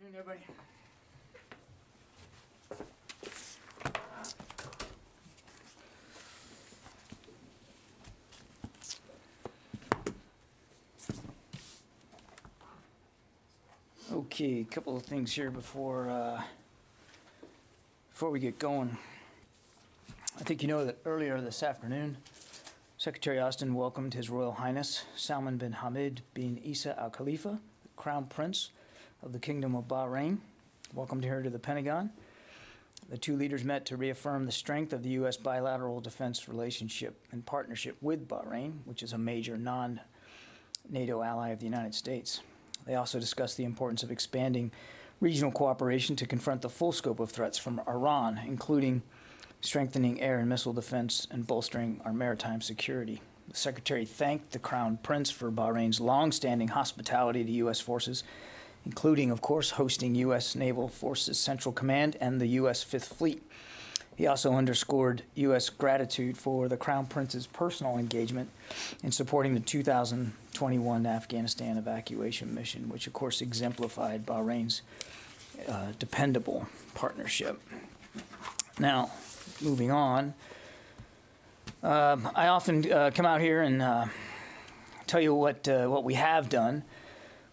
Good evening, everybody. Okay, a couple of things here before we get going. I think you know that earlier this afternoon, Secretary Austin welcomed His Royal Highness Salman bin Hamad bin Isa Al Khalifa, the Crown Prince of the Kingdom of Bahrain. Welcomed her to the Pentagon. The two leaders met to reaffirm the strength of the U.S. bilateral defense relationship and partnership with Bahrain, which is a major non-NATO ally of the United States. They also discussed the importance of expanding regional cooperation to confront the full scope of threats from Iran, including strengthening air and missile defense and bolstering our maritime security. The Secretary thanked the Crown Prince for Bahrain's long-standing hospitality to U.S. forces, including, of course, hosting U.S. Naval Forces Central Command and the U.S. Fifth Fleet. He also underscored U.S. gratitude for the Crown Prince's personal engagement in supporting the 2021 Afghanistan evacuation mission, which, of course, exemplified Bahrain's dependable partnership. Now, moving on, I often come out here and tell you what we have done,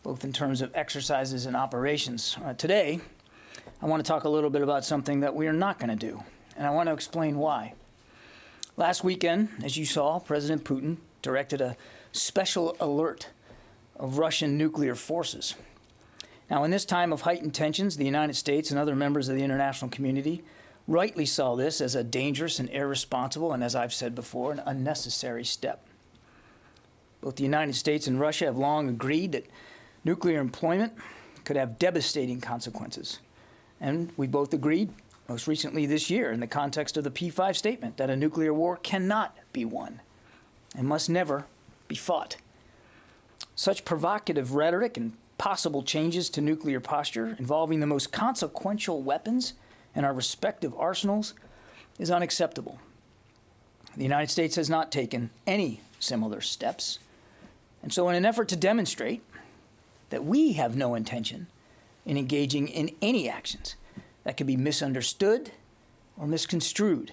both in terms of exercises and operations. Today, I want to talk a little bit about something that we are not going to do, and I want to explain why. Last weekend, as you saw, President Putin directed a special alert of Russian nuclear forces. Now, in this time of heightened tensions, the United States and other members of the international community rightly saw this as a dangerous and irresponsible, and as I've said before, an unnecessary step. Both the United States and Russia have long agreed that nuclear employment could have devastating consequences. And we both agreed, most recently this year, in the context of the P5 statement, that a nuclear war cannot be won and must never be fought. Such provocative rhetoric and possible changes to nuclear posture involving the most consequential weapons in our respective arsenals is unacceptable. The United States has not taken any similar steps. And so in an effort to demonstrate that we have no intention in engaging in any actions that could be misunderstood or misconstrued,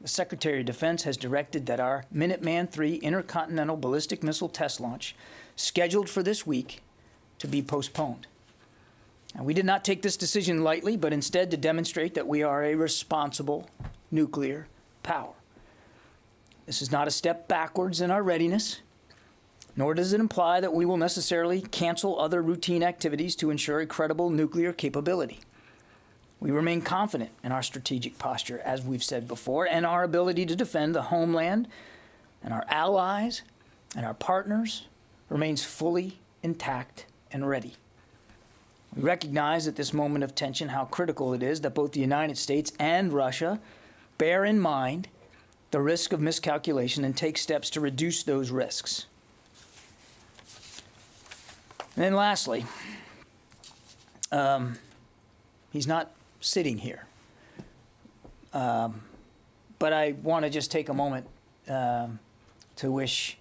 the Secretary of Defense has directed that our Minuteman III intercontinental ballistic missile test launch, scheduled for this week, to be postponed. And we did not take this decision lightly, but instead to demonstrate that we are a responsible nuclear power. This is not a step backwards in our readiness, nor does it imply that we will necessarily cancel other routine activities to ensure a credible nuclear capability. We remain confident in our strategic posture, as we've said before, and our ability to defend the homeland and our allies and our partners remains fully intact and ready. We recognize at this moment of tension how critical it is that both the United States and Russia bear in mind the risk of miscalculation and take steps to reduce those risks. And then lastly, he's not sitting here. But I want to just take a moment to wish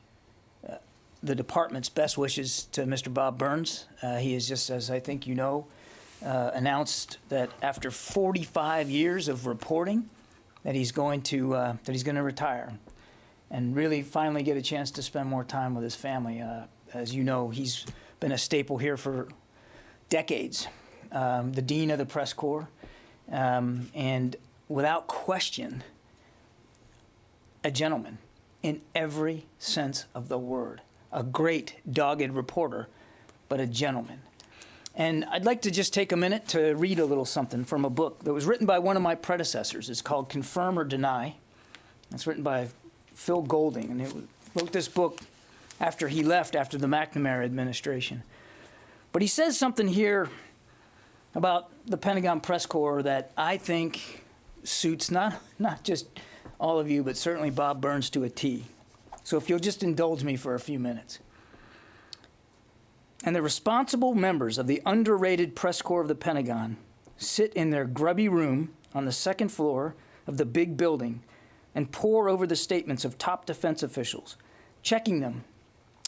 the department's best wishes to Mr. Bob Burns. He is, just as I think you know, announced that after 45 years of reporting, that he's going to retire, and really finally get a chance to spend more time with his family. As you know, he's been a staple here for decades, the dean of the press corps, and without question, a gentleman in every sense of the word. A great, dogged reporter, but a gentleman. And I'd like to just take a minute to read a little something from a book that was written by one of my predecessors. It's called Confirm or Deny. It's written by Phil Golding, and he wrote this book after he left after the McNamara administration. But he says something here about the Pentagon press corps that I think suits not just all of you, but certainly Bob Burns to a T. So if you'll just indulge me for a few minutes. And the responsible members of the underrated press corps of the Pentagon sit in their grubby room on the second floor of the big building and pore over the statements of top defense officials, checking them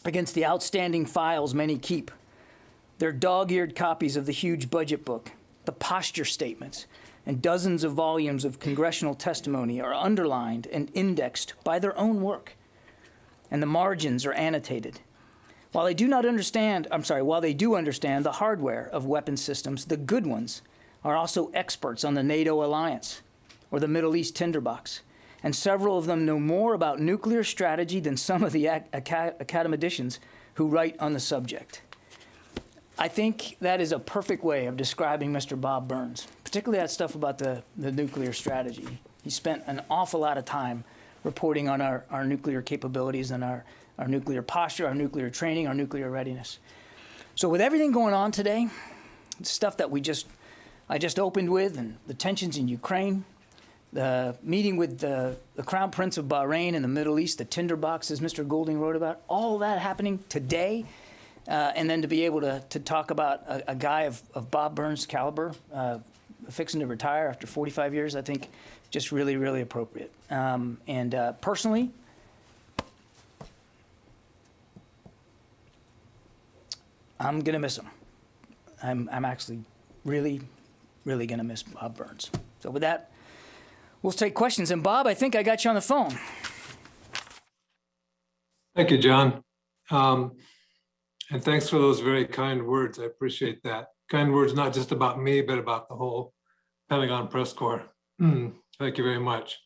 against the outstanding files many keep, Their dog-eared copies of the huge budget book, the posture statements, and dozens of volumes of congressional testimony are underlined and indexed by their own work, and the margins are annotated. While they do understand the hardware of weapon systems, the good ones are also experts on the NATO alliance or the Middle East tinderbox, and several of them know more about nuclear strategy than some of the academicians who write on the subject. I think that is a perfect way of describing Mr. Bob Burns, particularly that stuff about the nuclear strategy. He spent an awful lot of time reporting on our nuclear capabilities and our nuclear posture, our nuclear training, our nuclear readiness. So with everything going on today, the stuff that I just opened with, and the tensions in Ukraine, the meeting with the Crown Prince of Bahrain in the Middle East, the tinderbox, as Mr. Goulding wrote about, all that happening today, and then to be able to talk about a guy of Bob Burns' caliber fixing to retire after 45 years, I think just really, really appropriate. Personally, I'm going to miss him. I'm actually really, really going to miss Bob Burns. So with that, we'll take questions. And Bob, I think I got you on the phone. Thank you, John. And thanks for those very kind words. I appreciate that. Kind words, not just about me, but about the whole Pentagon press corps. Thank you very much.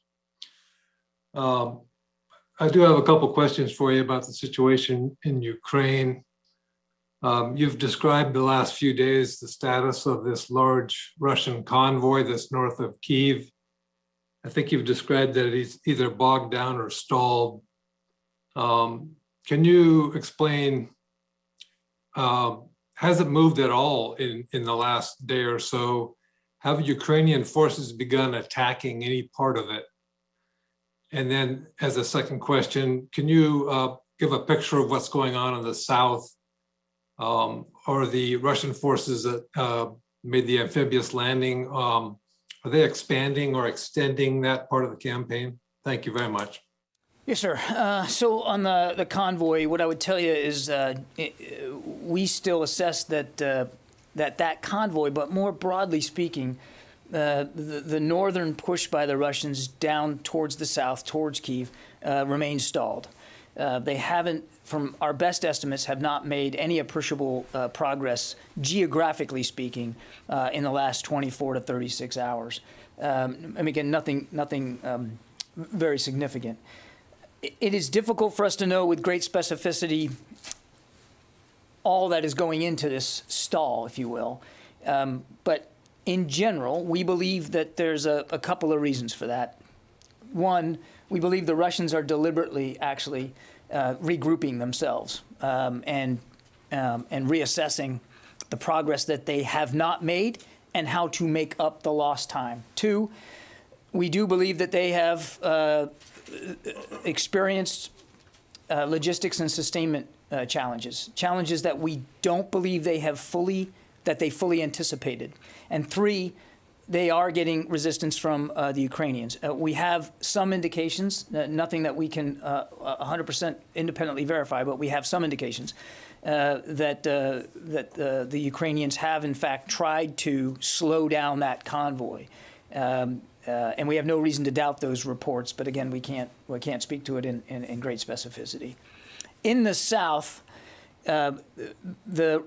I do have a couple questions for you about the situation in Ukraine. You've described the last few days the status of this large Russian convoy that's north of Kyiv. I think you've described that it's either bogged down or stalled. Can you explain, has it moved at all in the last day or so? Have Ukrainian forces begun attacking any part of it? And then as a second question, can you give a picture of what's going on in the south? Or the Russian forces that made the amphibious landing, are they expanding or extending that part of the campaign? Thank you very much. Yes, sir. So on the convoy, what I would tell you is we still assess that that convoy, but more broadly speaking, the northern push by the Russians down towards the south, towards Kyiv, remains stalled. They haven't, from our best estimates, have not made any appreciable progress, geographically speaking, in the last 24 to 36 hours. And again, nothing very significant. It is difficult for us to know with great specificity all that is going into this stall, if you will. But in general, we believe that there's a couple of reasons for that. One, we believe the Russians are deliberately actually regrouping themselves and reassessing the progress that they have not made and how to make up the lost time. Two, we do believe that they have experienced logistics and sustainment challenges that we don't believe they have fully anticipated. And three, they are getting resistance from the Ukrainians. We have some indications, nothing that we can 100% independently verify, but we have some indications that the Ukrainians have in fact tried to slow down that convoy. And we have no reason to doubt those reports, but again, we can't speak to it in great specificity. In the south, the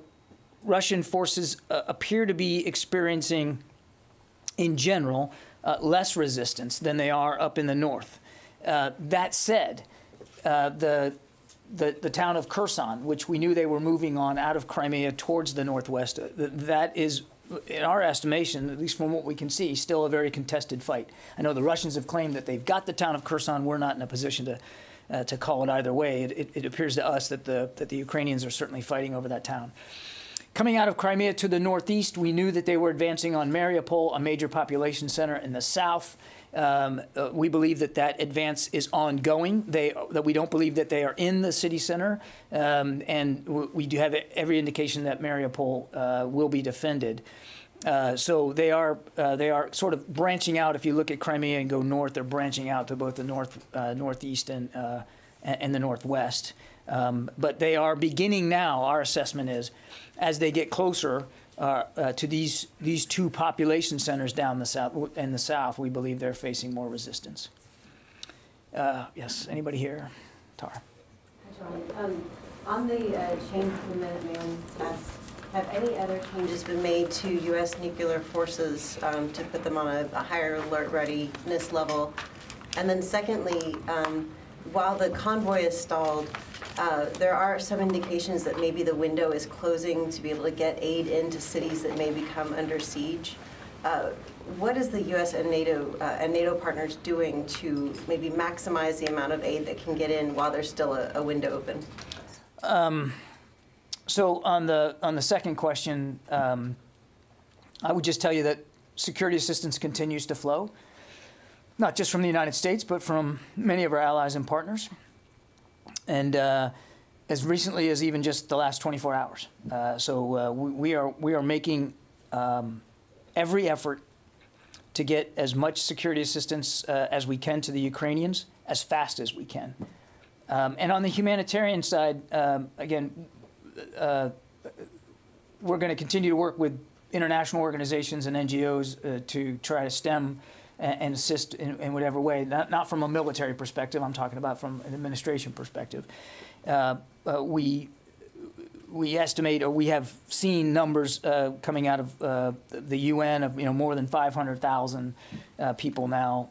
Russian forces appear to be experiencing, in general, less resistance than they are up in the north. That said, the town of Kherson, which we knew they were moving on out of Crimea towards the northwest, that is, in our estimation, at least from what we can see, still a very contested fight. I know the Russians have claimed that they've got the town of Kherson. We're not in a position to call it either way. It appears to us that the Ukrainians are certainly fighting over that town. Coming out of Crimea to the northeast, we knew that they were advancing on Mariupol, a major population center in the south. We believe that advance is ongoing. That we don't believe that they are in the city center, and we do have every indication that Mariupol will be defended. So they are sort of branching out. If you look at Crimea and go north, they're branching out to both the northeast and and the Northwest. But they are beginning now, our assessment is, as they get closer to these two population centers down in the south, we believe they're facing more resistance. Yes, anybody here? Tara. John, on the change to the Minuteman test, have any other changes been made to U.S. nuclear forces to put them on a higher alert readiness level? And then secondly, while the convoy is stalled, there are some indications that maybe the window is closing to be able to get aid into cities that may become under siege. What is the U.S. and NATO partners doing to maybe maximize the amount of aid that can get in while there's still a window open? So on the second question, I would just tell you that security assistance continues to flow, not just from the United States, but from many of our allies and partners. And as recently as even just the last 24 hours. We are making every effort to get as much security assistance as we can to the Ukrainians as fast as we can. And on the humanitarian side, again, we're going to continue to work with international organizations and NGOs to try to stem and assist in whatever way, not from a military perspective, I'm talking about from an administration perspective. We estimate, or we have seen numbers coming out of the UN of more than 500,000 people now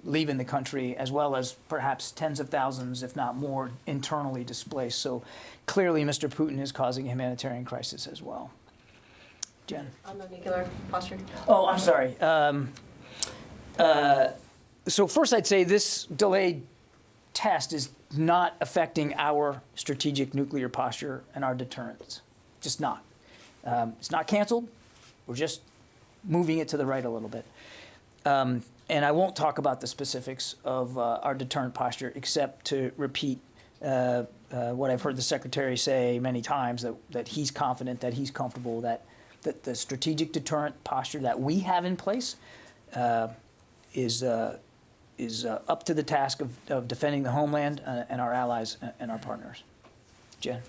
leaving the country, as well as perhaps tens of thousands, if not more, internally displaced. So clearly, Mr. Putin is causing a humanitarian crisis as well. Jen. On the nuclear posture. Oh, I'm sorry. So first, I'd say this delayed test is not affecting our strategic nuclear posture and our deterrence. Just not. It's not canceled. We're just moving it to the right a little bit. And I won't talk about the specifics of our deterrent posture, except to repeat what I've heard the Secretary say many times, that he's confident, that he's comfortable, that the strategic deterrent posture that we have in place is up to the task of defending the homeland and our allies and our partners. Jen.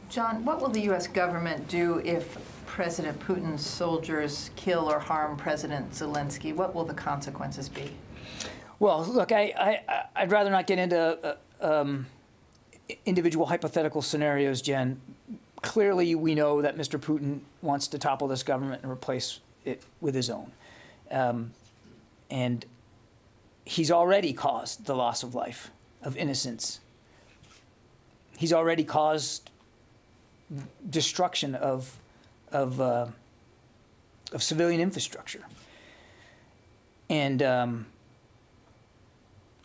John, what will the U.S. government do if President Putin's soldiers kill or harm President Zelensky? What will the consequences be? Well, look, I'd rather not get into individual hypothetical scenarios, Jen. Clearly, we know that Mr. Putin wants to topple this government and replace it with his own. And he's already caused the loss of life, of innocence. He's already caused destruction of civilian infrastructure. And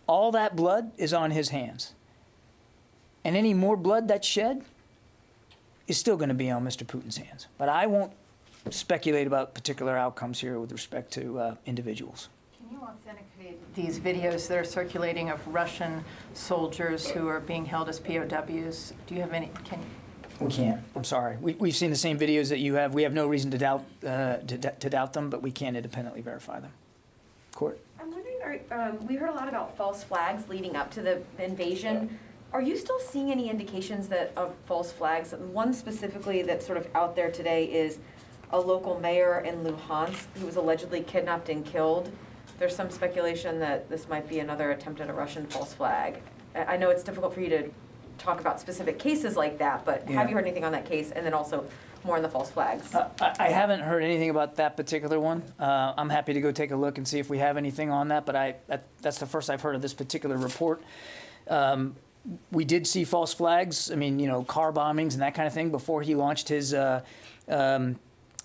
all that blood is on his hands. And any more blood that's shed is still going to be on Mr. Putin's hands. But I won't speculate about particular outcomes here with respect to individuals. Can you authenticate these videos that are circulating of Russian soldiers who are being held as POWs? Do you have any? We can't. I'm sorry. We've seen the same videos that you have. We have no reason to doubt them, but we can't independently verify them. Court. I'm wondering, we heard a lot about false flags leading up to the invasion. Are you still seeing any indications of false flags? One specifically that's sort of out there today is a local mayor in Luhansk who was allegedly kidnapped and killed. There's some speculation that this might be another attempt at a Russian false flag. I know it's difficult for you to talk about specific cases like that, but have you heard anything on that case? And then also more on the false flags. I haven't heard anything about that particular one. I'm happy to go take a look and see if we have anything on that, but that's the first I've heard of this particular report. We did see false flags, car bombings and that kind of thing before he launched his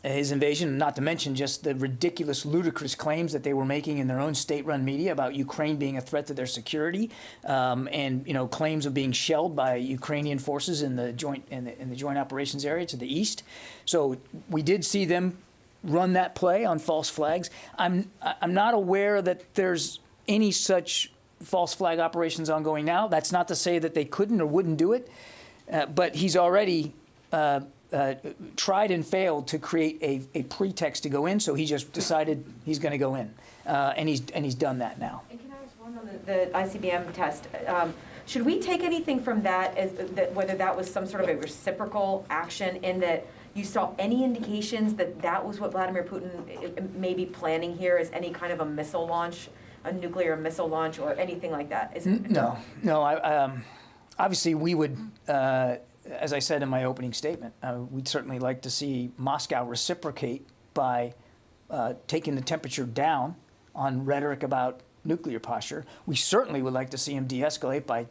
invasion, not to mention just the ridiculous, ludicrous claims that they were making in their own state-run media about Ukraine being a threat to their security, and claims of being shelled by Ukrainian forces in the joint operations area to the east. So we did see them run that play on false flags. I'm not aware that there's any such false flag operations ongoing now. That's not to say that they couldn't or wouldn't do it, but he's already tried and failed to create a pretext to go in, so he just decided he's going to go in, and he's done that now. And can I ask one on the ICBM test? Should we take anything from that as that whether that was some sort of a reciprocal action in that you saw any indications that that was what Vladimir Putin may be planning here as any kind of a missile launch, a nuclear missile launch, or anything like that? No. Obviously, we would, as I said in my opening statement, we'd certainly like to see Moscow reciprocate by taking the temperature down on rhetoric about nuclear posture. We certainly would like to see him de-escalate by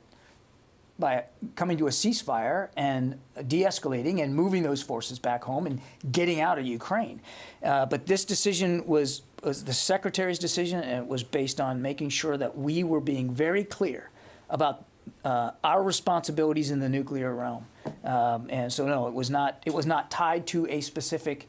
coming to a ceasefire and de-escalating and moving those forces back home and getting out of Ukraine. But this decision was the Secretary's decision, and it was based on making sure that we were being very clear about our responsibilities in the nuclear realm. And so, no, it was not tied to a specific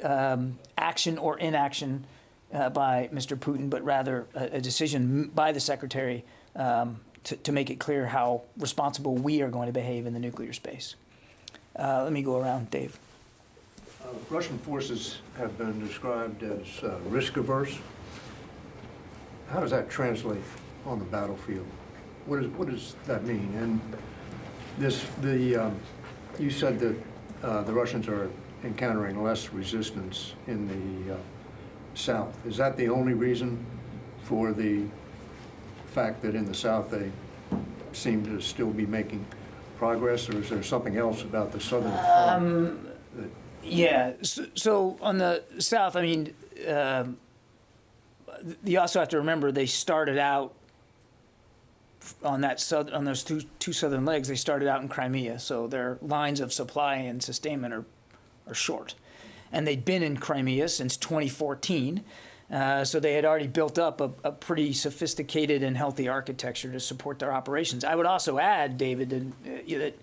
action or inaction by Mr. Putin, but rather a decision by the Secretary to make it clear how responsible we are going to behave in the nuclear space. Let me go around, Dave. Russian forces have been described as risk-averse. How does that translate on the battlefield? What does that mean? And you said that the Russians are encountering less resistance in the South. Is that the only reason for the fact that in the South they seem to still be making progress, or is there something else about the Southern front? Yeah. So on the South, I mean, you also have to remember they started out on those two southern legs. They started out in Crimea, so their lines of supply and sustainment are short, and they'd been in Crimea since 2014. So they had already built up a pretty sophisticated and healthy architecture to support their operations. I would also add, David, that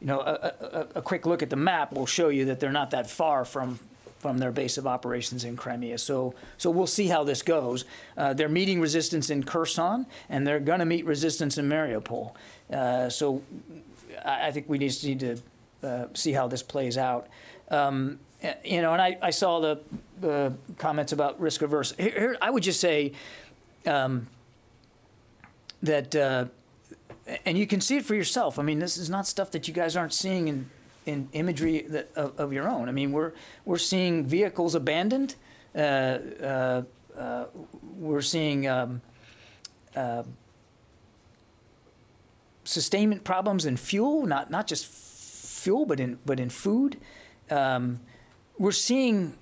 a quick look at the map will show you that they're not that far from their base of operations in Crimea. So we'll see how this goes. They're meeting resistance in Kherson, and they're going to meet resistance in Mariupol. So I think we just need to see how this plays out. And I saw the comments about risk averse. Here, I would just say that, and you can see it for yourself. I mean, this is not stuff that you guys aren't seeing in imagery of your own. I mean, we're seeing vehicles abandoned. We're seeing sustainment problems in fuel, not just fuel, but in food. We're seeing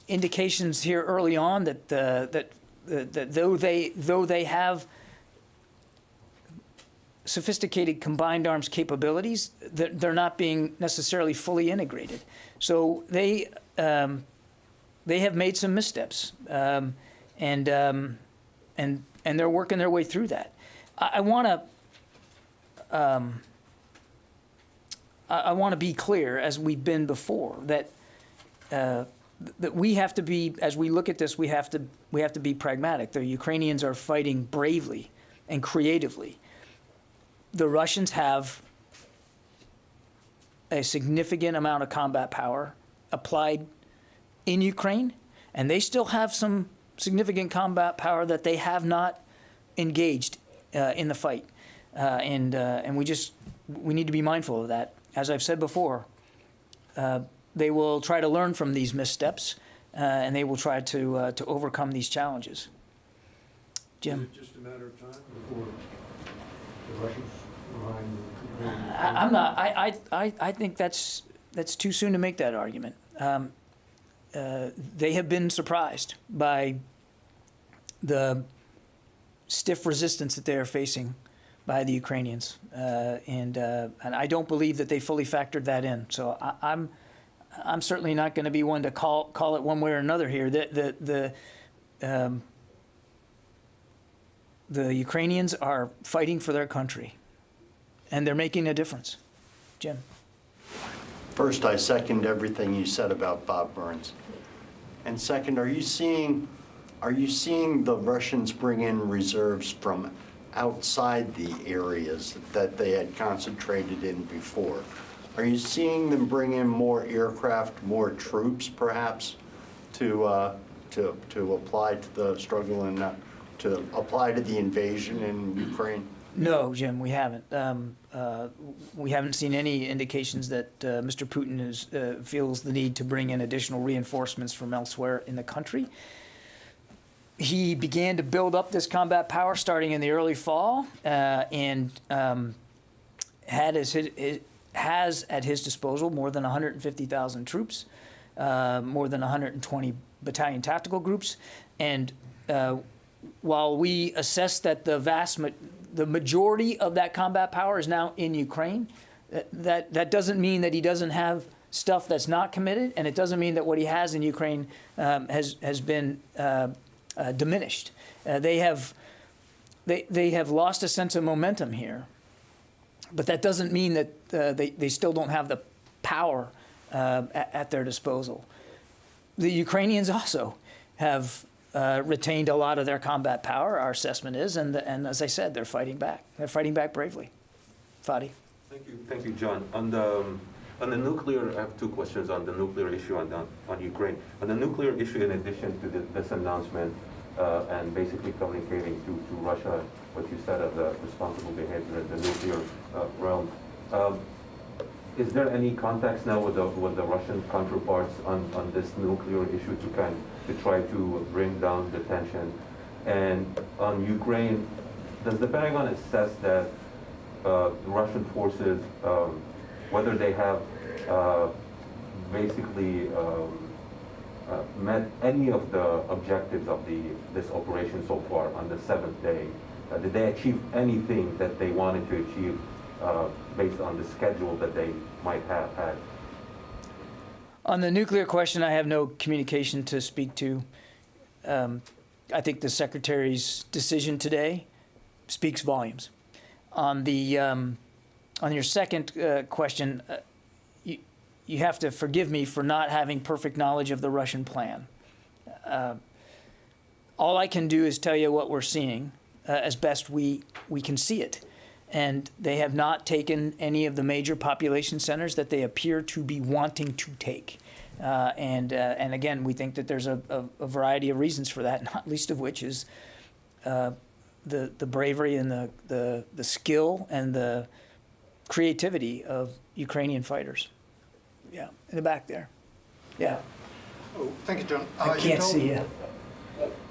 indications here early on that though they have sophisticated combined arms capabilities, they're not being necessarily fully integrated. So they have made some missteps, and they're working their way through that. I want to be clear, as we've been before, that we have to be, as we look at this, we have to be pragmatic. The Ukrainians are fighting bravely and creatively. The Russians have a significant amount of combat power applied in Ukraine, and they still have some significant combat power that they have not engaged in the fight. And we need to be mindful of that. As I've said before, they will try to learn from these missteps, and they will try to overcome these challenges. Jim? Is it just a matter of time before the Russians behind the... I'm not. I think that's too soon to make that argument. They have been surprised by the stiff resistance that they are facing by the Ukrainians, and I don't believe that they fully factored that in. So I'm certainly not going to be one to call it one way or another here. The Ukrainians are fighting for their country, and they're making a difference. Jim? First, I second everything you said about Bob Burns. And second, are you seeing the Russians bring in reserves from outside the areas that they had concentrated in before? Are you seeing them bring in more aircraft, more troops, perhaps, to apply to the struggle in to apply to the invasion in Ukraine? No, Jim, we haven't. We haven't seen any indications that Mr. Putin feels the need to bring in additional reinforcements from elsewhere in the country. He began to build up this combat power starting in the early fall, and has at his disposal more than 150,000 troops, more than 120 battalion tactical groups, and while we assess that the majority of that combat power is now in Ukraine, that doesn't mean that he doesn't have stuff that's not committed, and it doesn't mean that what he has in Ukraine has been diminished. They have lost a sense of momentum here, but that doesn't mean that they still don't have the power at their disposal. The Ukrainians also have retained a lot of their combat power, our assessment is, and as I said, they're fighting back. They're fighting back bravely. Fadi. Thank you, John. On the nuclear, I have two questions on the nuclear issue on Ukraine. On the nuclear issue, in addition to this announcement and basically communicating to Russia what you said of the responsible behavior in the nuclear realm, is there any context now with the Russian counterparts on this nuclear issue to try to bring down the tension? And on Ukraine, does the Pentagon assess that the Russian forces, whether they have basically met any of the objectives of this operation so far on the seventh day? Did they achieve anything that they wanted to achieve based on the schedule that they might have had? On the nuclear question, I have no communication to speak to. I think the Secretary's decision today speaks volumes. On your second question, you have to forgive me for not having perfect knowledge of the Russian plan. All I can do is tell you what we're seeing as best we can see it. And they have not taken any of the major population centers that they appear to be wanting to take. And again, we think that there's a variety of reasons for that, not least of which is the bravery and the skill and the creativity of Ukrainian fighters. Yeah, in the back there. Yeah. Oh, thank you, John. I can't see you.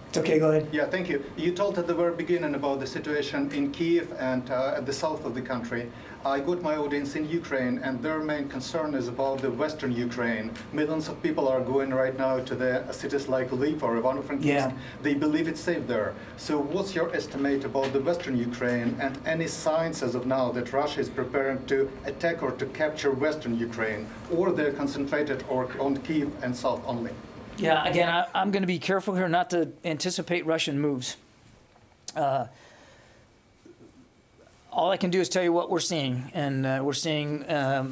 It's okay, go ahead. Yeah, thank you. You told at the very beginning about the situation in Kiev and at the south of the country. I got my audience in Ukraine, and their main concern is about the western Ukraine. Millions of people are going right now to the cities like Lviv or Ivano-Frankivsk. Yeah. They believe it's safe there. So what's your estimate about the western Ukraine, and any signs as of now that Russia is preparing to attack or to capture western Ukraine, or they're concentrated on Kiev and south only? Yeah, again, I'm going to be careful here not to anticipate Russian moves. All I can do is tell you what we're seeing, and we're seeing a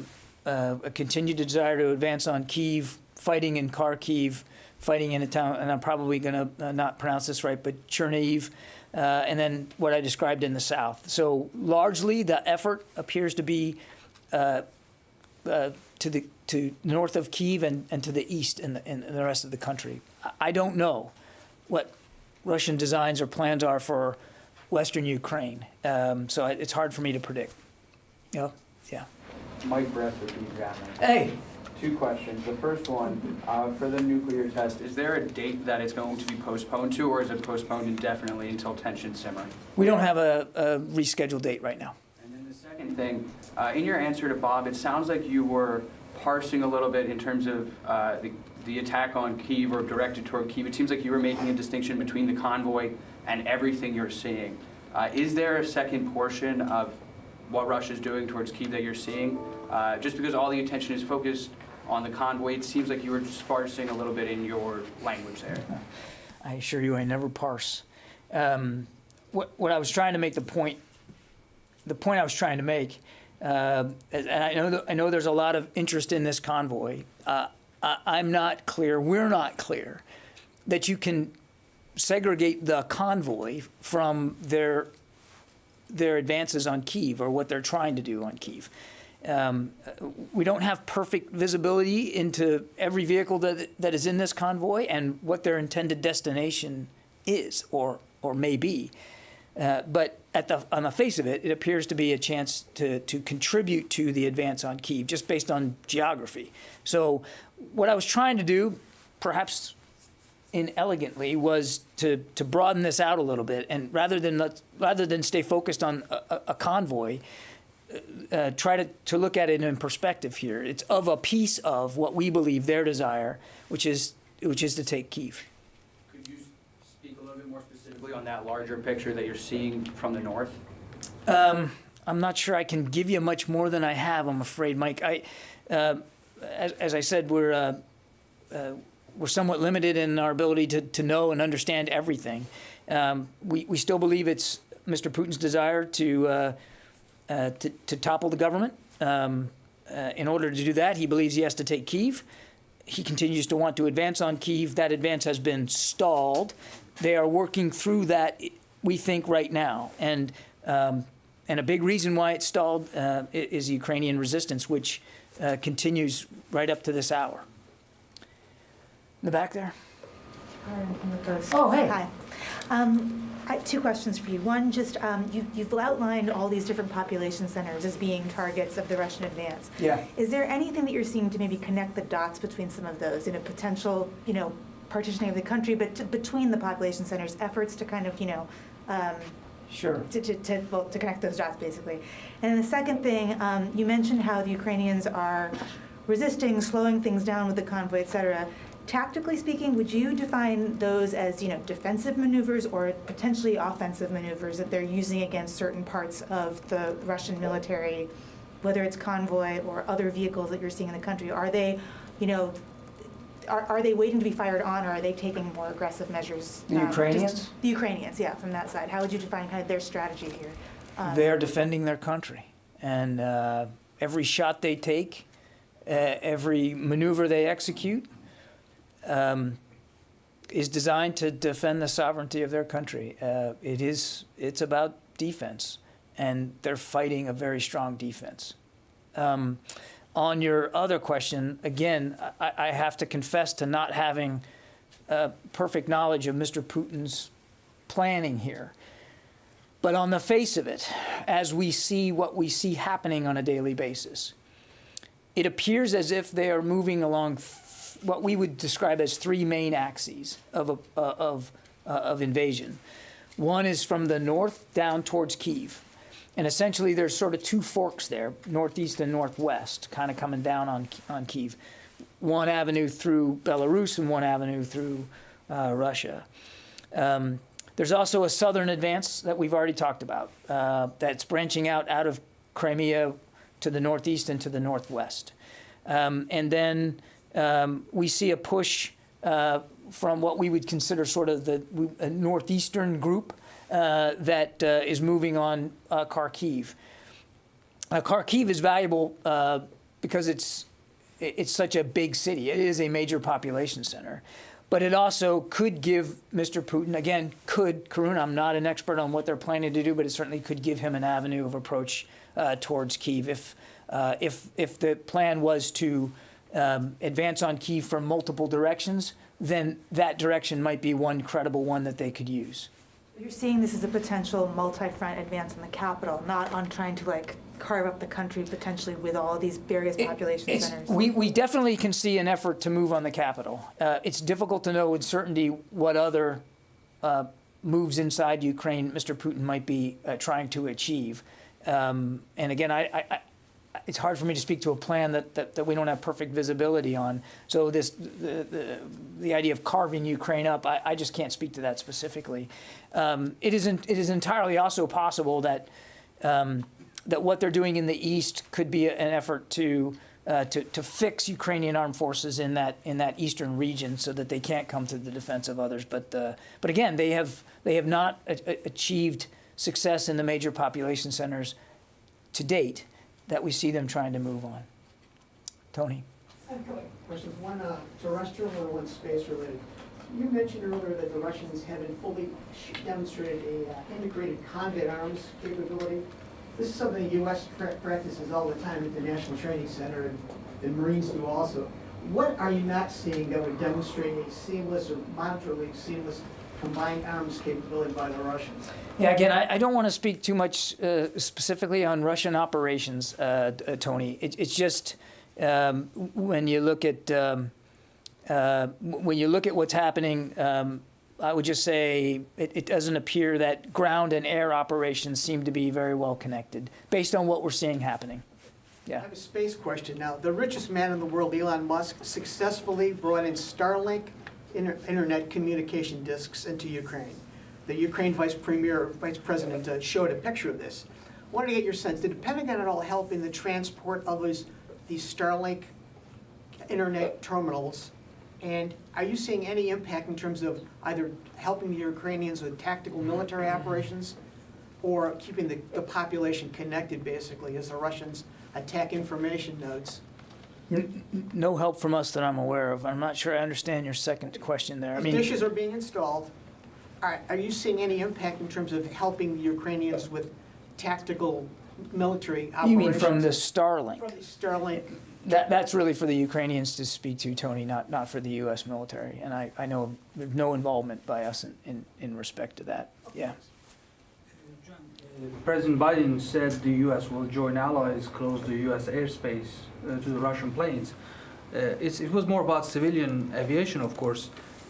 continued desire to advance on Kyiv, fighting in Kharkiv, fighting in a town, and I'm probably going to not pronounce this right, but Chernihiv, and then what I described in the south. So largely, the effort appears to be to north of Kyiv and to the east in the rest of the country. I don't know what Russian designs or plans are for Western Ukraine, so it's hard for me to predict. Yeah. Mike Bress with Beat. Hey. Two questions. The first one, for the nuclear test, is there a date that it's going to be postponed to, or is it postponed indefinitely until tensions simmer? We don't have a rescheduled date right now. And then the second thing, in your answer to Bob, it sounds like you were parsing a little bit in terms of the attack on Kyiv or directed toward Kyiv. It seems like you were making a distinction between the convoy and everything you're seeing. Is there a second portion of what Russia's doing towards Kyiv that you're seeing? Just because all the attention is focused on the convoy, it seems like you were just parsing a little bit in your language there. I assure you I never parse. What I was trying to make the point I was trying to make, and I know there's a lot of interest in this convoy. I'm not clear, we're not clear, that you can segregate the convoy from their advances on Kyiv or what they're trying to do on Kyiv. We don't have perfect visibility into every vehicle that is in this convoy and what their intended destination is or may be. But on the face of it, it appears to be a chance to contribute to the advance on Kyiv, just based on geography. So what I was trying to do, perhaps inelegantly, was to broaden this out a little bit, and rather than stay focused on a convoy, try to look at it in perspective here. It's of a piece of what we believe their desire, which is to take Kyiv. Could you speak a little bit more specifically on that larger picture that you're seeing from the north? I'm not sure I can give you much more than I have, I'm afraid, Mike. As I said, we're somewhat limited in our ability to know and understand everything. We still believe it's Mr. Putin's desire to topple the government. In order to do that, he believes he has to take Kyiv. He continues to want to advance on Kyiv. That advance has been stalled. They are working through that, we think, right now. And a big reason why it's stalled is Ukrainian resistance, which continues right up to this hour. In the back there? Oh, hey. Hi. I have two questions for you. One, just you've outlined all these different population centers as being targets of the Russian advance. Yeah. Is there anything that you're seeing to maybe connect the dots between some of those in a potential, partitioning of the country, but between the population centers, efforts to kind of, Sure. to connect those dots, basically. And then the second thing, you mentioned how the Ukrainians are resisting, slowing things down with the convoy, et cetera. Tactically speaking, would you define those as, defensive maneuvers or potentially offensive maneuvers that they're using against certain parts of the Russian military, whether it's convoy or other vehicles that you're seeing in the country? Are they, are they waiting to be fired on, or are they taking more aggressive measures? The Ukrainians? The Ukrainians, yeah, from that side. How would you define kind of their strategy here? They're defending their country. And every shot they take, every maneuver they execute, is designed to defend the sovereignty of their country. It's about defense, and they're fighting a very strong defense. On your other question, again, I have to confess to not having perfect knowledge of Mr. Putin's planning here. But on the face of it, as we see what we see happening on a daily basis, it appears as if they are moving along what we would describe as three main axes of invasion. One is from the north down towards Kyiv. And essentially there's sort of two forks there, northeast and northwest, kind of coming down on Kyiv. One avenue through Belarus and one avenue through Russia. There's also a southern advance that we've already talked about that's branching out of Crimea to the northeast and to the northwest. And then we see a push from what we would consider sort of the northeastern group that is moving on Kharkiv. Kharkiv is valuable because it's such a big city. It is a major population center. But it also could give Mr. Putin, again, Karun, I'm not an expert on what they're planning to do, but it certainly could give him an avenue of approach towards Kyiv. If the plan was to advance on Kyiv from multiple directions, then that direction might be one credible one that they could use. You're seeing this as a potential multi-front advance in the capital, not on trying to carve up the country potentially with all these various population centers. We definitely can see an effort to move on the capital. It's difficult to know with certainty what other moves inside Ukraine Mr. Putin might be trying to achieve. And again, it's hard for me to speak to a plan that we don't have perfect visibility on. So the idea of carving Ukraine up, I just can't speak to that specifically. It is entirely also possible that that what they're doing in the east could be an effort to fix Ukrainian armed forces in that eastern region so that they can't come to the defense of others. But again, they have not achieved success in the major population centers to date that we see them trying to move on. Tony. I have a couple questions. One terrestrial and one space related. You mentioned earlier that the Russians haven't fully demonstrated a integrated combat arms capability. This is something the U.S. practices all the time at the National Training Center, and the Marines do also. What are you not seeing that would demonstrate a seamless or moderately seamless combined arms capability by the Russians. Yeah, again, I don't want to speak too much specifically on Russian operations, Tony. It's just when you look at what's happening, I would just say it doesn't appear that ground and air operations seem to be very well connected, based on what we're seeing happening. Yeah. I have a space question now. The richest man in the world, Elon Musk, successfully brought in Starlink internet communication disks into Ukraine. The Ukraine vice president showed a picture of this. I wanted to get your sense. Did the Pentagon at all help in the transport of these Starlink internet terminals? And are you seeing any impact in terms of either helping the Ukrainians with tactical military operations or keeping the population connected, basically, as the Russians attack information nodes? No help from us that I'm aware of. I'm not sure I understand your second question there. Dishes are being installed. Are you seeing any impact in terms of helping the Ukrainians with tactical military operations? You mean from the Starlink? From the Starlink. That's really for the Ukrainians to speak to, Tony, not for the U.S. military. And I know there's no involvement by us in respect to that. Yeah. President Biden said the U.S. will join allies close the U.S. airspace to the Russian planes. It was more about civilian aviation, of course,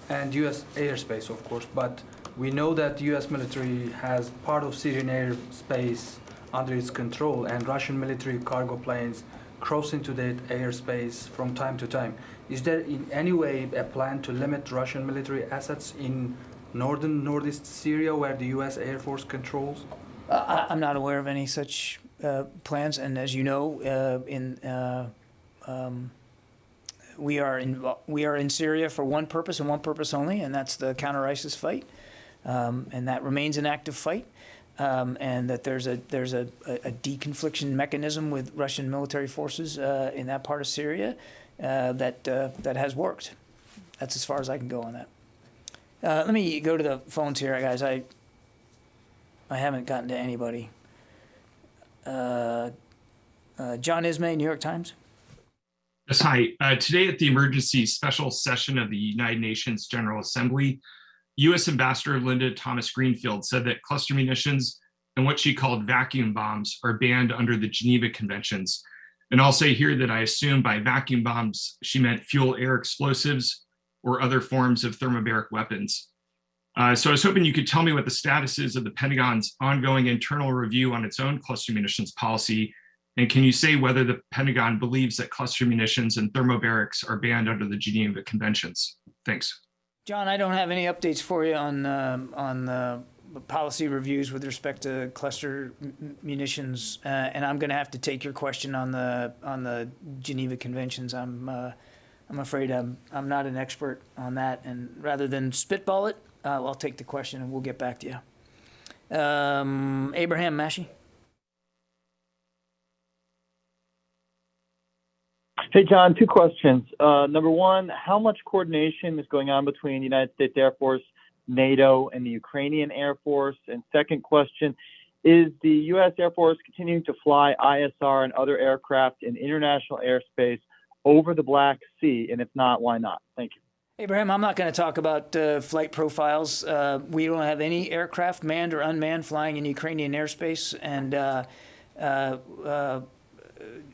and U.S. airspace, of course. But we know that the U.S. military has part of Syrian airspace under its control, and Russian military cargo planes cross into that airspace from time to time. Is there in any way a plan to limit Russian military assets in northeast Syria, where the U.S. Air Force controls? I'm not aware of any such plans, and as you know, we are in Syria for one purpose and one purpose only, and that's the counter-ISIS fight, and that remains an active fight, and that there's a deconfliction mechanism with Russian military forces in that part of Syria that has worked. That's as far as I can go on that. Let me go to the phones here, guys. I haven't gotten to anybody. John Ismay, New York Times. Yes, hi. Today at the emergency special session of the United Nations General Assembly, U.S. Ambassador Linda Thomas Greenfield said that cluster munitions and what she called vacuum bombs are banned under the Geneva Conventions. And I'll say here that I assume by vacuum bombs, she meant fuel air explosives or other forms of thermobaric weapons. So I was hoping you could tell me what the status is of the Pentagon's ongoing internal review on its own cluster munitions policy. And can you say whether the Pentagon believes that cluster munitions and thermobarics are banned under the Geneva Conventions? Thanks. John, I don't have any updates for you on the policy reviews with respect to cluster munitions, and I'm going to have to take your question on the Geneva Conventions. I'm afraid I'm not an expert on that, and rather than spitball it, I'll take the question and we'll get back to you. Abraham Mashi. Hey, John, two questions. Number one, how much coordination is going on between the United States Air Force, NATO, and the Ukrainian Air Force? And second question, is the U.S. Air Force continuing to fly ISR and other aircraft in international airspace over the Black Sea? And if not, why not? Thank you. Abraham, I'm not going to talk about flight profiles. We don't have any aircraft, manned or unmanned, flying in Ukrainian airspace. And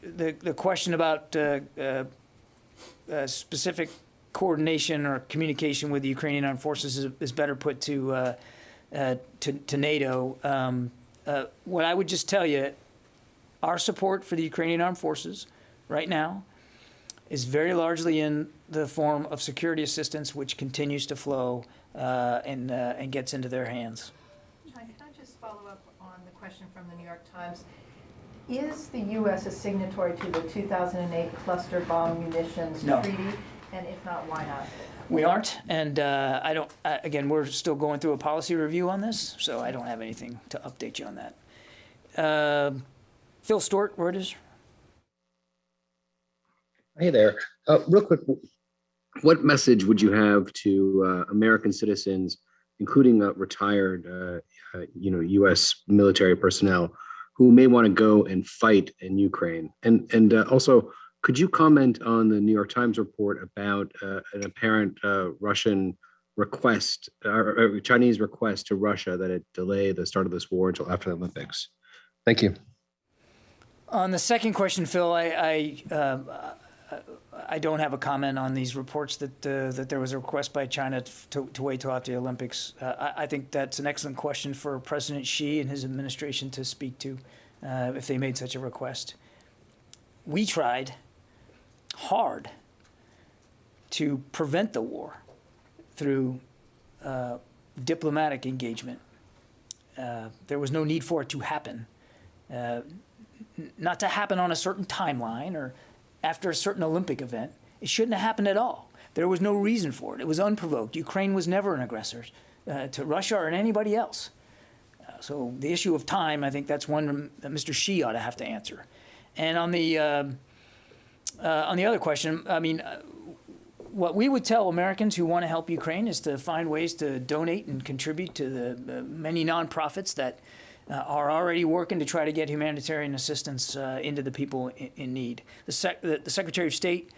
the question about specific coordination or communication with the Ukrainian armed forces is better put to NATO. What I would just tell you, our support for the Ukrainian armed forces right now is very largely in the form of security assistance, which continues to flow and gets into their hands. Can I just follow up on the question from the New York Times? Is the U.S. a signatory to the 2008 cluster bomb munitions treaty? And if not, why not? We aren't, and I don't. Again, we're still going through a policy review on this, so I don't have anything to update you on that. Phil Stewart, Reuters. Hey there. Real quick, what message would you have to American citizens, including retired, U.S. military personnel, who may want to go and fight in Ukraine? And also, could you comment on the New York Times report about an apparent Russian request or Chinese request to Russia that it delay the start of this war until after the Olympics? Thank you. On the second question, Phil, I don't have a comment on these reports that there was a request by China to wait till after the Olympics. I think that's an excellent question for President Xi and his administration to speak to if they made such a request. We tried hard to prevent the war through diplomatic engagement. There was no need for it to happen. Not to happen on a certain timeline or after a certain Olympic event. It shouldn't have happened at all. There was no reason for it. It was unprovoked. Ukraine was never an aggressor to Russia or anybody else. So the issue of time, I think that's one that Mr. Xi ought to have to answer. And on the other question, I mean, what we would tell Americans who want to help Ukraine is to find ways to donate and contribute to the many nonprofits that are already working to try to get humanitarian assistance into the people in need. The Secretary of State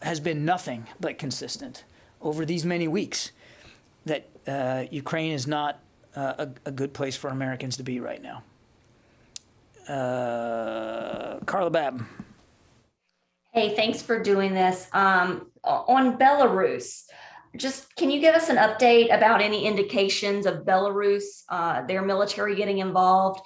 has been nothing but consistent over these many weeks that Ukraine is not a good place for Americans to be right now. Carla Babb. Hey, thanks for doing this. On Belarus, just can you give us an update about any indications of Belarus, their military getting involved?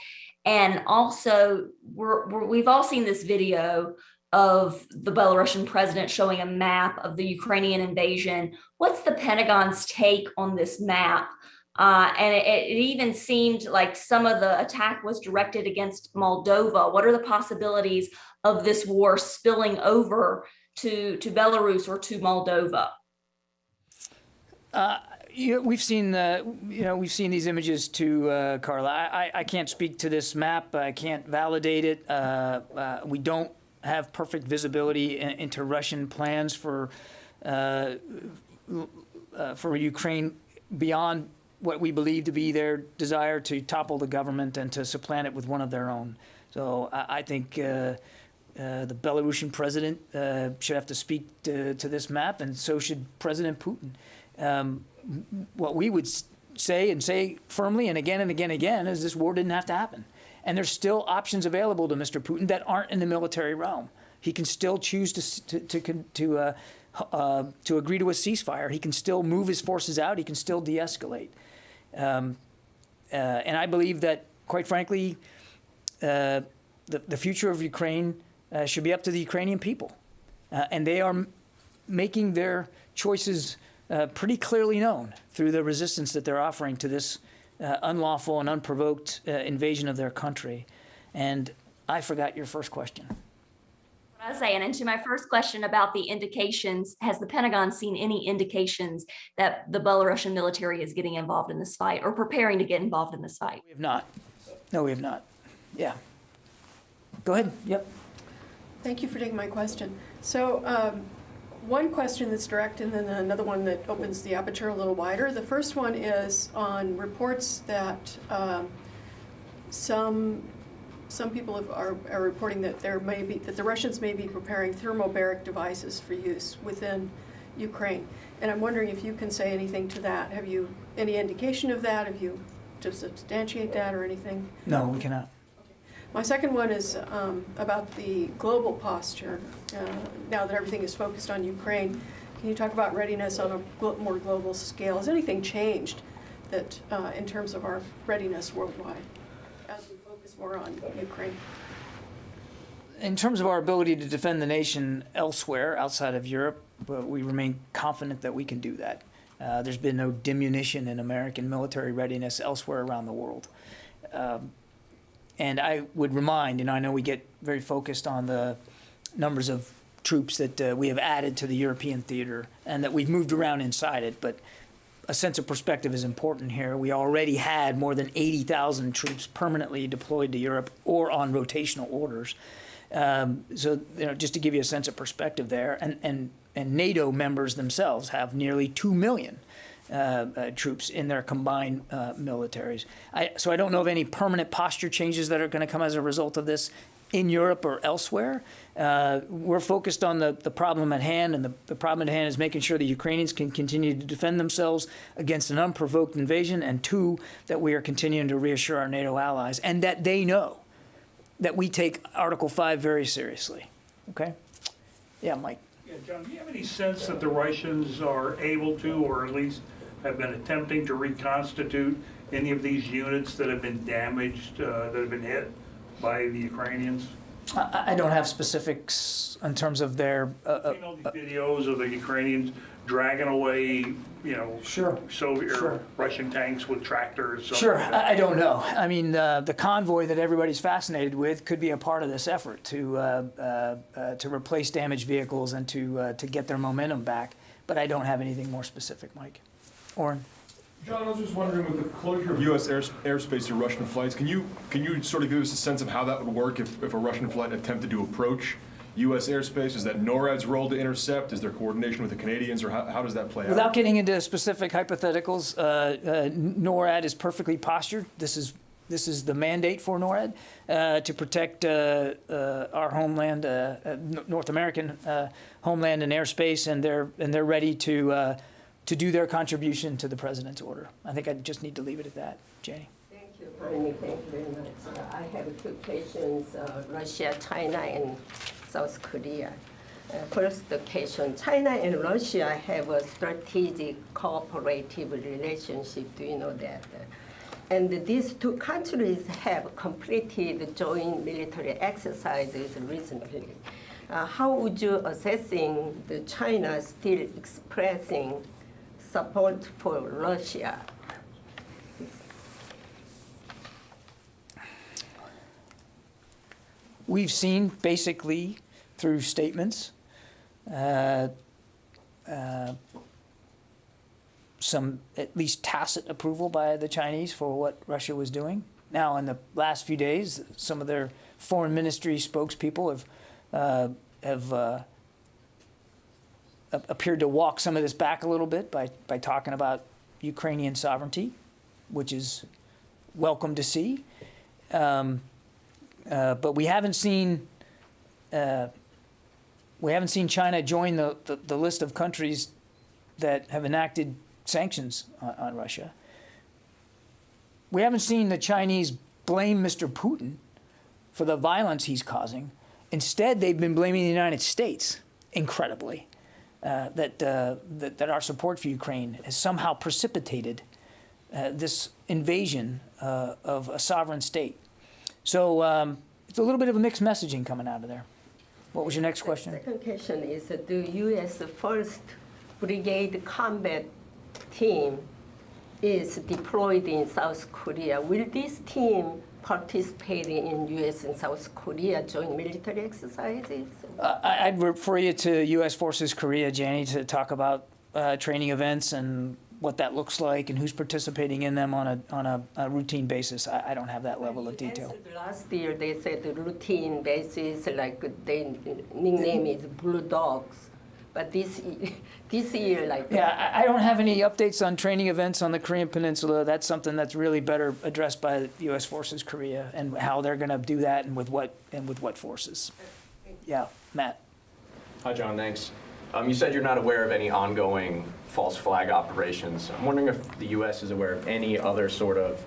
And also, we've all seen this video of the Belarusian president showing a map of the Ukrainian invasion. What's the Pentagon's take on this map? And it even seemed like some of the attack was directed against Moldova. What are the possibilities of this war spilling over to Belarus or to Moldova? We've seen we've seen these images too, Carla. I can't speak to this map. I can't validate it. We don't have perfect visibility into Russian plans for Ukraine beyond what we believe to be their desire to topple the government and to supplant it with one of their own. So I think the Belarusian president should have to speak to this map, and so should President Putin. What we would say, and say firmly and again and again and again, is this war didn't have to happen. And there's still options available to Mr. Putin that aren't in the military realm. He can still choose to agree to a ceasefire. He can still move his forces out. He can still de-escalate. And I believe that, quite frankly, the future of Ukraine should be up to the Ukrainian people. And they are making their choices pretty clearly known through the resistance that they're offering to this unlawful and unprovoked invasion of their country. And I forgot your first question. What I was saying, and to my first question about the indications, has the Pentagon seen any indications that the Belarusian military is getting involved in this fight or preparing to get involved in this fight? We have not. No, we have not. Yeah. Go ahead. Yep. Thank you for taking my question. So one question that's direct and then another one that opens the aperture a little wider. The first one is on reports that some people are reporting that the Russians may be preparing thermobaric devices for use within Ukraine. And I'm wondering if you can say anything to that. Have you any indication of that? Have you to substantiate that or anything? No, we cannot. My second one is about the global posture. Now that everything is focused on Ukraine, can you talk about readiness on a more global scale? Has anything changed that in terms of our readiness worldwide as we focus more on Ukraine? In terms of our ability to defend the nation elsewhere, outside of Europe, we remain confident that we can do that. There's been no diminution in American military readiness elsewhere around the world. And I would remind, I know we get very focused on the numbers of troops that we have added to the European theater and that we've moved around inside it, but a sense of perspective is important here. We already had more than 80,000 troops permanently deployed to Europe or on rotational orders. So, just to give you a sense of perspective there, and NATO members themselves have nearly 2 million troops in their combined militaries. So I don't know of any permanent posture changes that are going to come as a result of this in Europe or elsewhere. We're focused on the problem at hand, and the problem at hand is making sure the Ukrainians can continue to defend themselves against an unprovoked invasion, and two, that we are continuing to reassure our NATO allies, and that they know that we take Article 5 very seriously. Okay? Yeah, Mike. Yeah, John, do you have any sense that the Russians are able to, or at least have been attempting to reconstitute any of these units that have been damaged, that have been hit by the Ukrainians? I don't have specifics in terms of their... Seen all these videos of the Ukrainians dragging away, you know, Soviet or Russian tanks with tractors. Sure, like that. I don't know. I mean, the convoy that everybody's fascinated with could be a part of this effort to replace damaged vehicles and to get their momentum back. But I don't have anything more specific, Mike. Oren? John, I was just wondering, with the closure of U.S. airspace to Russian flights, can you sort of give us a sense of how that would work if a Russian flight attempted to approach U.S. airspace? Is that NORAD's role to intercept? Is there coordination with the Canadians, or how does that play out? Without getting into specific hypotheticals, NORAD is perfectly postured. This is the mandate for NORAD to protect our homeland, North American homeland and airspace, and they're ready to do their contribution to the president's order. I think I just need to leave it at that. Janie. Thank you, Bernie. Thank you very much. I have two questions, Russia, China, and South Korea. First question, China and Russia have a strategic cooperative relationship. Do you know that? And these two countries have completed joint military exercises recently. How would you assessing the China still expressing support for Russia? We've seen basically through statements some at least tacit approval by the Chinese for what Russia was doing. Now, in the last few days, some of their foreign ministry spokespeople have appeared to walk some of this back a little bit by talking about Ukrainian sovereignty, which is welcome to see. But we haven't seen China join the list of countries that have enacted sanctions on Russia. We haven't seen the Chinese blame Mr. Putin for the violence he's causing. Instead, they've been blaming the United States, incredibly, that our support for Ukraine has somehow precipitated this invasion of a sovereign state. So it's a little bit of a mixed messaging coming out of there. What was your next question? The second question is, the U.S. 1st Brigade Combat Team is deployed in South Korea. Will this team participate in U.S. and South Korea joint military exercises? I'd refer you to U.S. Forces Korea, Janie, to talk about training events and what that looks like and who's participating in them on a routine basis. I don't have that level of detail. Last year they said the routine basis, like their nickname is Blue Dogs. But this year, like... Yeah, I don't have any updates on training events on the Korean Peninsula. That's something that's really better addressed by U.S. Forces Korea and how they're going to do that and with what forces. Yeah, Matt. Hi, John. Thanks. You said you're not aware of any ongoing false flag operations. I'm wondering if the U.S. is aware of any other sort of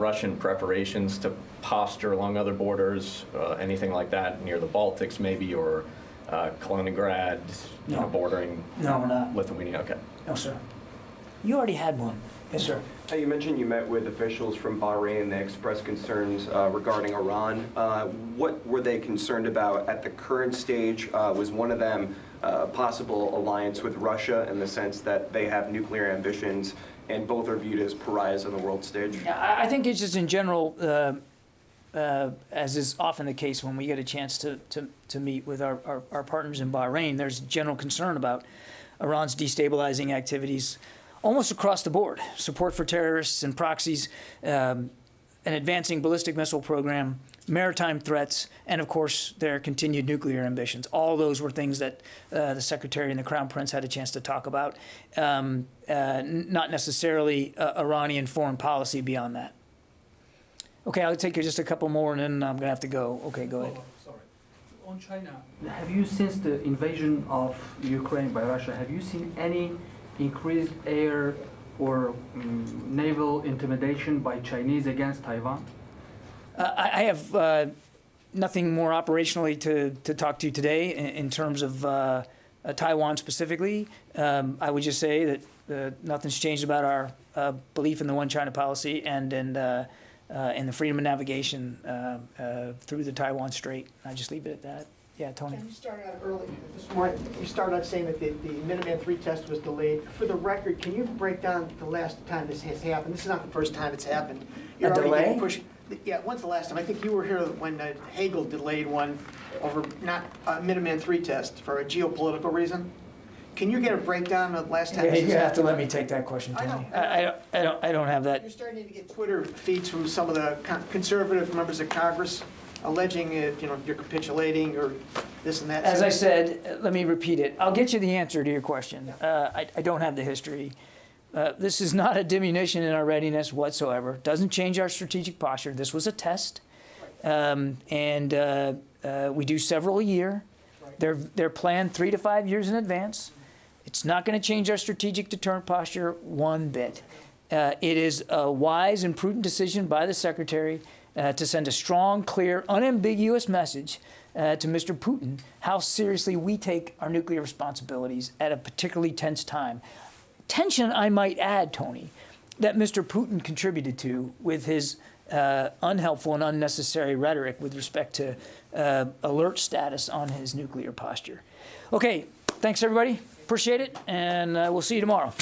Russian preparations to posture along other borders, anything like that near the Baltics maybe, or Kaliningrad, bordering Lithuania. Okay. No, sir. You already had one. Yes, sir. You mentioned you met with officials from Bahrain. They expressed concerns regarding Iran. What were they concerned about at the current stage? Was one of them a possible alliance with Russia in the sense that they have nuclear ambitions and both are viewed as pariahs on the world stage? I think it's just in general, as is often the case when we get a chance to meet with our partners in Bahrain, there's general concern about Iran's destabilizing activities almost across the board. Support for terrorists and proxies, an advancing ballistic missile program, maritime threats, and of course their continued nuclear ambitions. All those were things that the Secretary and the Crown Prince had a chance to talk about, not necessarily Iranian foreign policy beyond that. Okay, I'll take just a couple more and then I'm going to have to go. Okay, go ahead. Sorry. On China, have you, since the invasion of Ukraine by Russia, have you seen any increased air or naval intimidation by Chinese against Taiwan? I have nothing more operationally to talk to you today in terms of Taiwan specifically. I would just say that nothing's changed about our belief in the One China policy and in the freedom of navigation through the Taiwan Strait. I just leave it at that. Yeah, Tony. You started out early this morning. You started out saying that the Minuteman III test was delayed. For the record, can you break down the last time this has happened? This is not the first time it's happened. A delay? Yeah, when's the last time? I think you were here when Hagel delayed one over not a Minuteman III test for a geopolitical reason. Can you get a breakdown of the last time? Yeah, you have to let me take that question, Tony. I don't have that. You're starting to get Twitter feeds from some of the conservative members of Congress alleging, you're capitulating or this and that. As I said, let me repeat it. I'll get you the answer to your question. I don't have the history. This is not a diminution in our readiness whatsoever. Doesn't change our strategic posture. This was a test, and we do several a year. They're planned 3 to 5 years in advance. It's not going to change our strategic deterrent posture one bit. It is a wise and prudent decision by the Secretary to send a strong, clear, unambiguous message to Mr. Putin how seriously we take our nuclear responsibilities at a particularly tense time. Tension, I might add, Tony, that Mr. Putin contributed to with his unhelpful and unnecessary rhetoric with respect to alert status on his nuclear posture. Okay, thanks everybody. Appreciate it, and we'll see you tomorrow.